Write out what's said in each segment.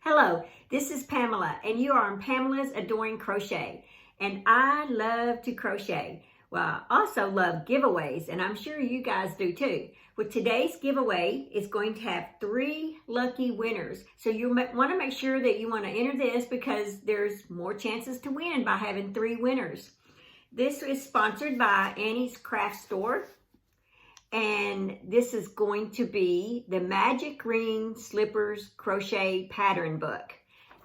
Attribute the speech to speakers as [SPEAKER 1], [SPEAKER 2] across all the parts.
[SPEAKER 1] Hello, this is Pamela, and you are on Pamela's Adoring Crochet. And I love to crochet. Well, I also love giveaways, and I'm sure you guys do too. With today's giveaway, it's going to have 3 lucky winners. So you want to make sure that you want to enter this because there's more chances to win by having 3 winners. This is sponsored by Annie's Craft Store. And this is going to be the Magic Ring Slippers Crochet Pattern Book.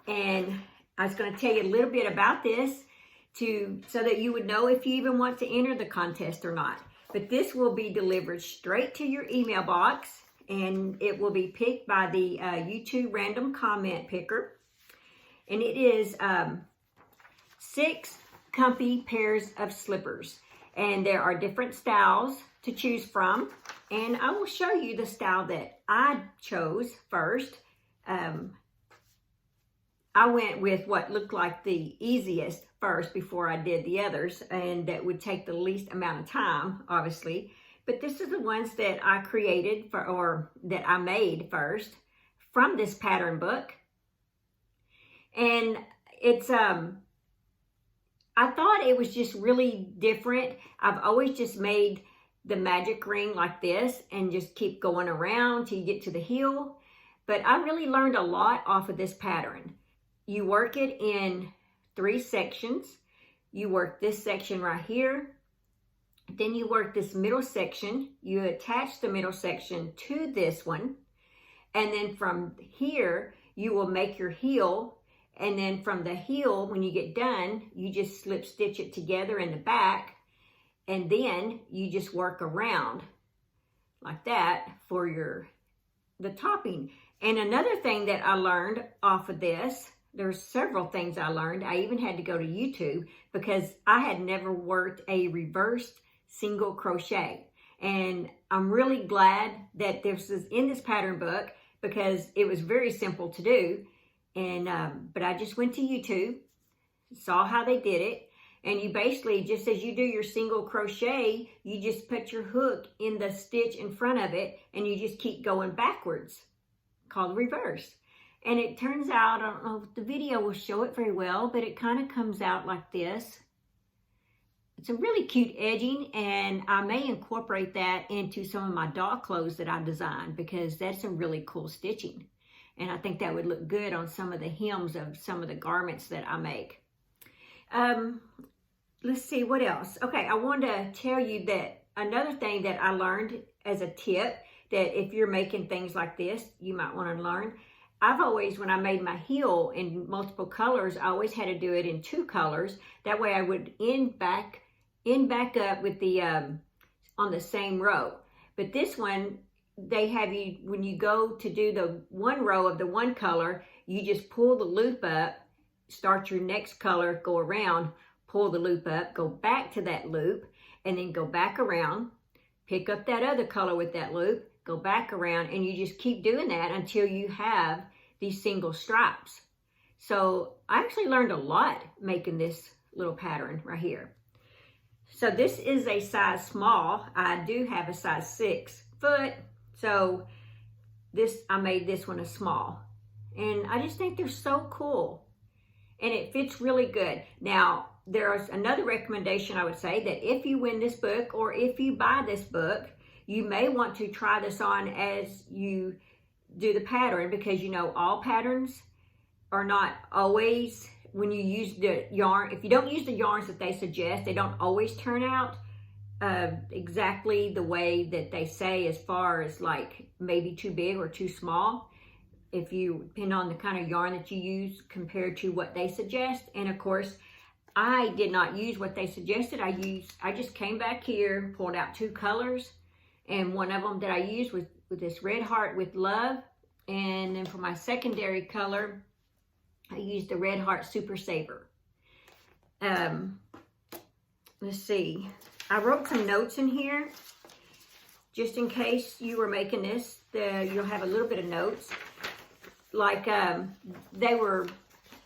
[SPEAKER 1] And I was going to tell you a little bit about this so that you would know if you even want to enter the contest or not. But this will be delivered straight to your email box, and it will be picked by the YouTube random comment picker. And it is 6 comfy pairs of slippers. And there are different styles to choose from, and I will show you the style that I chose first. I went with what looked like the easiest first before I did the others, and that would take the least amount of time, obviously. But this is the ones that I created or that I made first from this pattern book. And it's I thought it was just really different. I've always just made the magic ring like this and just keep going around till you get to the heel. But I really learned a lot off of this pattern. You work it in 3 sections. You work this section right here. Then you work this middle section. You attach the middle section to this one. And then from here, you will make your heel. And then from the heel, when you get done, you just slip stitch it together in the back. And then you just work around like that for the topping. And another thing that I learned off of this, there's several things I learned. I even had to go to YouTube because I had never worked a reversed single crochet. And I'm really glad that this is in this pattern book because it was very simple to do. And but I just went to YouTube, saw how they did it. And you basically, just as you do your single crochet, you just put your hook in the stitch in front of it and you just keep going backwards, called reverse. And it turns out, I don't know if the video will show it very well, but it kind of comes out like this. It's a really cute edging, and I may incorporate that into some of my doll clothes that I designed because that's some really cool stitching. And I think that would look good on some of the hems of some of the garments that I make. Let's see what else. Okay, I wanted to tell you that another thing that I learned as a tip, that if you're making things like this, you might want to learn. I've always, when I made my heel in multiple colors, I always had to do it in 2 colors. That way I would end back up with the on the same row. But this one, they have you, when you go to do the one row of the one color, you just pull the loop up, start your next color, go around, pull the loop up, go back to that loop, and then go back around, pick up that other color with that loop, go back around, and you just keep doing that until you have these single stripes. So I actually learned a lot making this little pattern right here. So this is a size small. I do have a size 6 foot. So I made this one a small. And I just think they're so cool. And it fits really good. Now, there's another recommendation I would say, that if you win this book or if you buy this book, you may want to try this on as you do the pattern, because you know all patterns are not always, when you use the yarn, if you don't use the yarns that they suggest, they don't always turn out exactly the way that they say, as far as like maybe too big or too small. If you depend on the kind of yarn that you use compared to what they suggest. And of course, I did not use what they suggested. I just came back here, pulled out 2 colors, and one of them that I used was with this red heart with love. And then for my secondary color, I used the red heart super saver. Let's see. I wrote some notes in here just in case you were making this. You'll have a little bit of notes. Like they're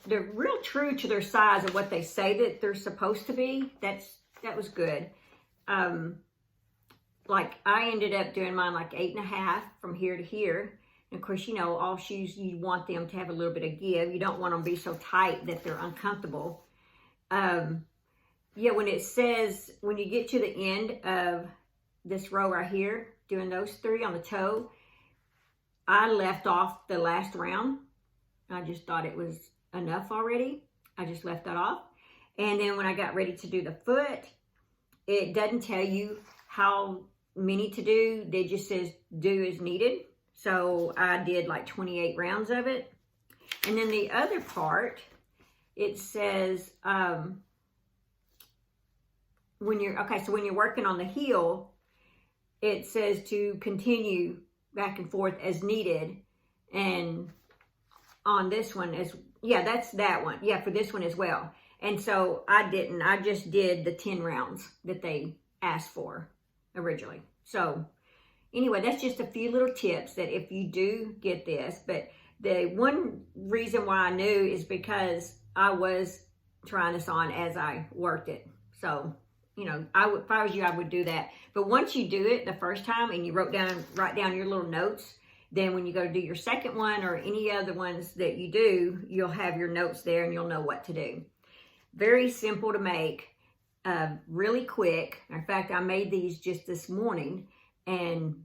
[SPEAKER 1] real true to their size of what they say that they're supposed to be. That was good. Like I ended up doing mine like 8.5 from here to here. And of course, you know, all shoes, you want them to have a little bit of give. You don't want them to be so tight that they're uncomfortable. Yeah, when it says, when you get to the end of this row right here, doing those 3 on the toe, I left off the last round. I just thought it was enough already. I just left that off. And then when I got ready to do the foot, it doesn't tell you how many to do. It just says do as needed. So I did like 28 rounds of it. And then the other part, it says, when you're working on the heel, it says to continue back and forth as needed. And on this one that's that one. Yeah, for this one as well. And so I didn't. I just did the 10 rounds that they asked for originally. So anyway, that's just a few little tips that if you do get this. But the one reason why I knew is because I was trying this on as I worked it. So, you know, if I was you, I would do that. But once you do it the first time and you write down your little notes, then when you go to do your second one or any other ones that you do, you'll have your notes there and you'll know what to do. Very simple to make, really quick. In fact, I made these just this morning and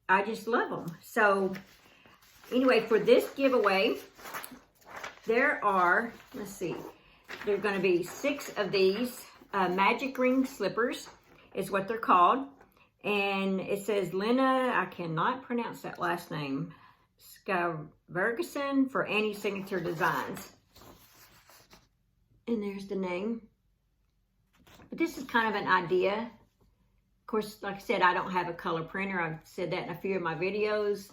[SPEAKER 1] I just love them. So anyway, for this giveaway, there are, let's see, there are going to be 6 of these magic ring slippers is what they're called. And it says Lena, I cannot pronounce that last name, Skavergason for Annie Signature Designs. And there's the name. But this is kind of an idea. Of course, like I said, I don't have a color printer. I've said that in a few of my videos.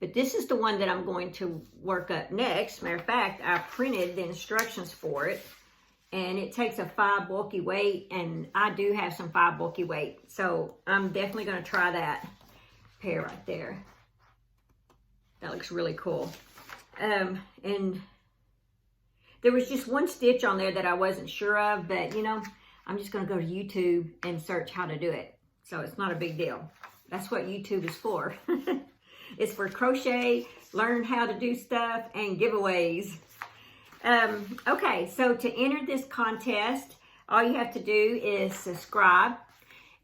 [SPEAKER 1] But this is the one that I'm going to work up next. Matter of fact, I printed the instructions for it. And it takes a 5 bulky weight, and I do have some 5 bulky weight. So I'm definitely going to try that pair right there. That looks really cool. And there was just one stitch on there that I wasn't sure of, but you know, I'm just going to go to YouTube and search how to do it. So it's not a big deal. That's what YouTube is for. It's for crochet, learn how to do stuff, and giveaways. Okay, so to enter this contest, all you have to do is subscribe,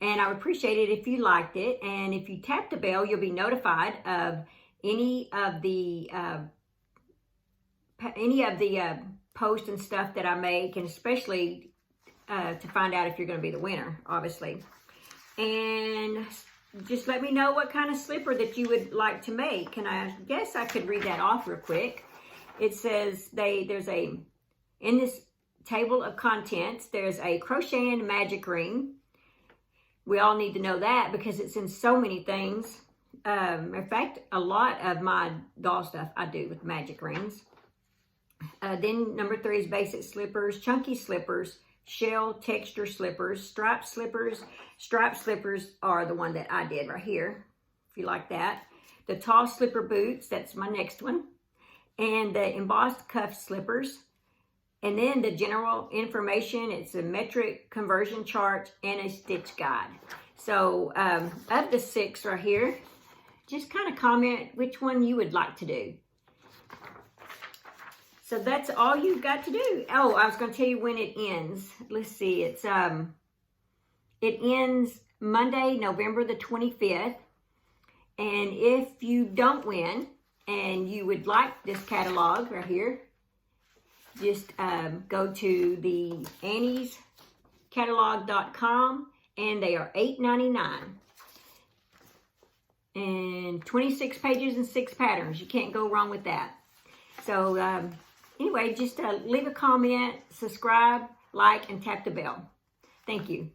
[SPEAKER 1] and I would appreciate it if you liked it. And if you tap the bell, you'll be notified of any of the posts and stuff that I make, and especially to find out if you're going to be the winner, obviously. And just let me know what kind of slipper that you would like to make. And I guess I could read that off real quick. It says in this table of contents, there's a crocheting magic ring. We all need to know that because it's in so many things. In fact, a lot of my doll stuff I do with magic rings. Then number 3 is basic slippers, chunky slippers, shell texture slippers, striped slippers. Striped slippers are the one that I did right here, if you like that. The tall slipper boots, that's my next one. And the embossed cuff slippers. And then the general information, it's a metric conversion chart and a stitch guide. So of the 6 right here, just kind of comment which one you would like to do. So that's all you've got to do. Oh, I was going to tell you when it ends. Let's see, it ends Monday, November the 25th. And if you don't win, and you would like this catalog right here, just go to the anniescatalog.com, and they are $8.99. And 26 pages and 6 patterns. You can't go wrong with that. So anyway, just leave a comment, subscribe, like, and tap the bell. Thank you.